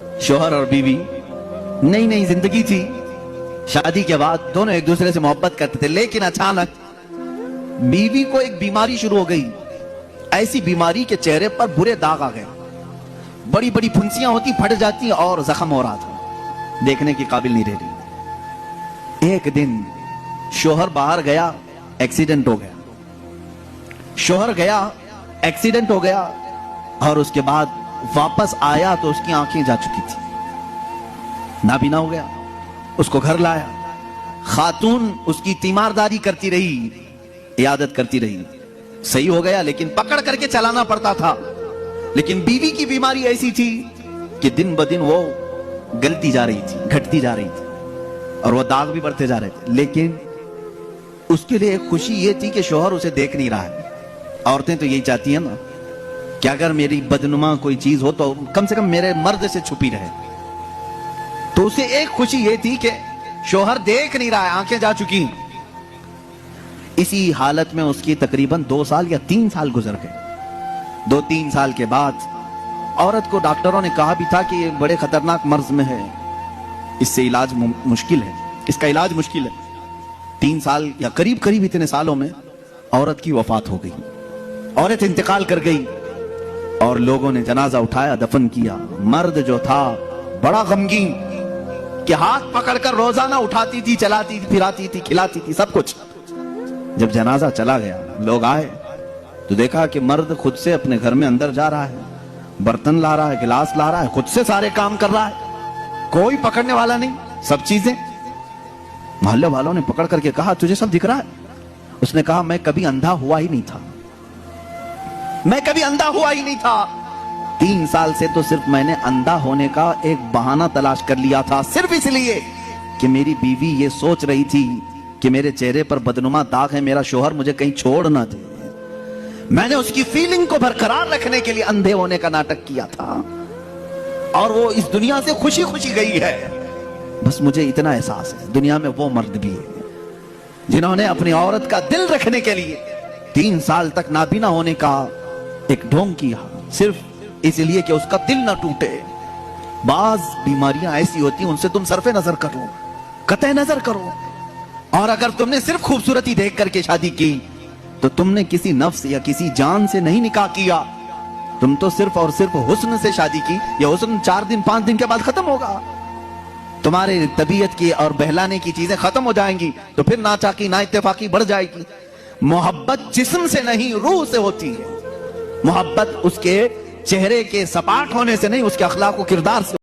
शोहर और बीवी नई नई जिंदगी थी। शादी के बाद दोनों एक दूसरे से मोहब्बत करते थे, लेकिन अचानक बीवी को एक बीमारी शुरू हो गई। ऐसी बीमारी के चेहरे पर बुरे दाग आ गए, बड़ी बड़ी फुंसियां होती, फट जाती और जख्म हो रहा था, देखने की काबिल नहीं रह रही। एक दिन शोहर बाहर गया, एक्सीडेंट हो गया। शोहर गया, एक्सीडेंट हो गया और उसके बाद वापस आया तो उसकी आंखें जा चुकी थी, नाबीना हो गया। उसको घर लाया, खातून उसकी तीमारदारी करती रही, इयादत करती रही। सही हो गया, लेकिन पकड़ करके चलाना पड़ता था। लेकिन बीवी की बीमारी ऐसी थी कि दिन ब दिन वो गलती जा रही थी, घटती जा रही थी और वो दाग भी बढ़ते जा रहे थे। लेकिन उसके लिए एक खुशी ये थी कि शोहर उसे देख नहीं रहा है। औरतें तो यही चाहती हैं ना कि अगर मेरी बदनुमा कोई चीज हो तो कम से कम मेरे मर्द से छुपी रहे। तो उसे एक खुशी ये थी कि शोहर देख नहीं रहा है, आंखें जा चुकी। इसी हालत में उसकी तकरीबन 2 साल या 3 साल गुजर गए। 2-3 साल के बाद औरत को डॉक्टरों ने कहा भी था कि ये बड़े खतरनाक मर्ज में है, इससे इलाज मुश्किल है, इसका इलाज मुश्किल है। 3 साल या करीब करीब इतने सालों में औरत की वफात हो गई, औरत इंतकाल कर गई और लोगों ने जनाजा उठाया, दफन किया। मर्द जो था बड़ा गमगीन कि हाथ पकड़कर रोजाना उठाती थी, चलाती थी, फिराती थी, खिलाती थी, सब कुछ। जब जनाजा चला गया, लोग आए तो देखा कि मर्द खुद से अपने घर में अंदर जा रहा है, बर्तन ला रहा है, गिलास ला रहा है, खुद से सारे काम कर रहा है, कोई पकड़ने वाला नहीं, सब चीजें। मोहल्ले वालों ने पकड़ करके कहा, तुझे सब दिख रहा है? उसने कहा, मैं कभी अंधा हुआ ही नहीं था, मैं कभी अंधा हुआ ही नहीं था। 3 साल से तो सिर्फ मैंने अंधा होने का एक बहाना तलाश कर लिया था, सिर्फ इसलिए कि मेरी बीवी ये सोच रही थी कि मेरे चेहरे पर बदनुमा दाग है, मेरा शोहर मुझे कहीं छोड़ ना दे। मैंने उसकी फीलिंग को बरकरार रखने के लिए अंधे होने का नाटक किया था और वो इस दुनिया से खुशी खुशी गई है। बस मुझे इतना एहसास है, दुनिया में वो मर्द भी है जिन्होंने अपनी औरत का दिल रखने के लिए 3 साल तक नाबीना होने का एक ढोंग किया, सिर्फ इसलिए कि उसका दिल ना टूटे। बाज बीमारियां ऐसी होती हैं, उनसे तुम सरफे नजर करो, कतई नजर करो। और अगर तुमने सिर्फ खूबसूरती देख करके शादी की तो तुमने किसी नफ्स या किसी जान से नहीं निकाह किया, तुम तो सिर्फ और सिर्फ हुस्न से शादी की। यह हुस्न 4 दिन 5 दिन के बाद खत्म होगा, तुम्हारे तबीयत की और बहलाने की चीजें खत्म हो जाएंगी, तो फिर नाचाकी ना इत्तेफाकी बढ़ जाएगी। मोहब्बत जिस्म से नहीं, रूह से होती है। मोहब्बत उसके चेहरे के सपाट होने से नहीं, उसके अखलाक व किरदार से।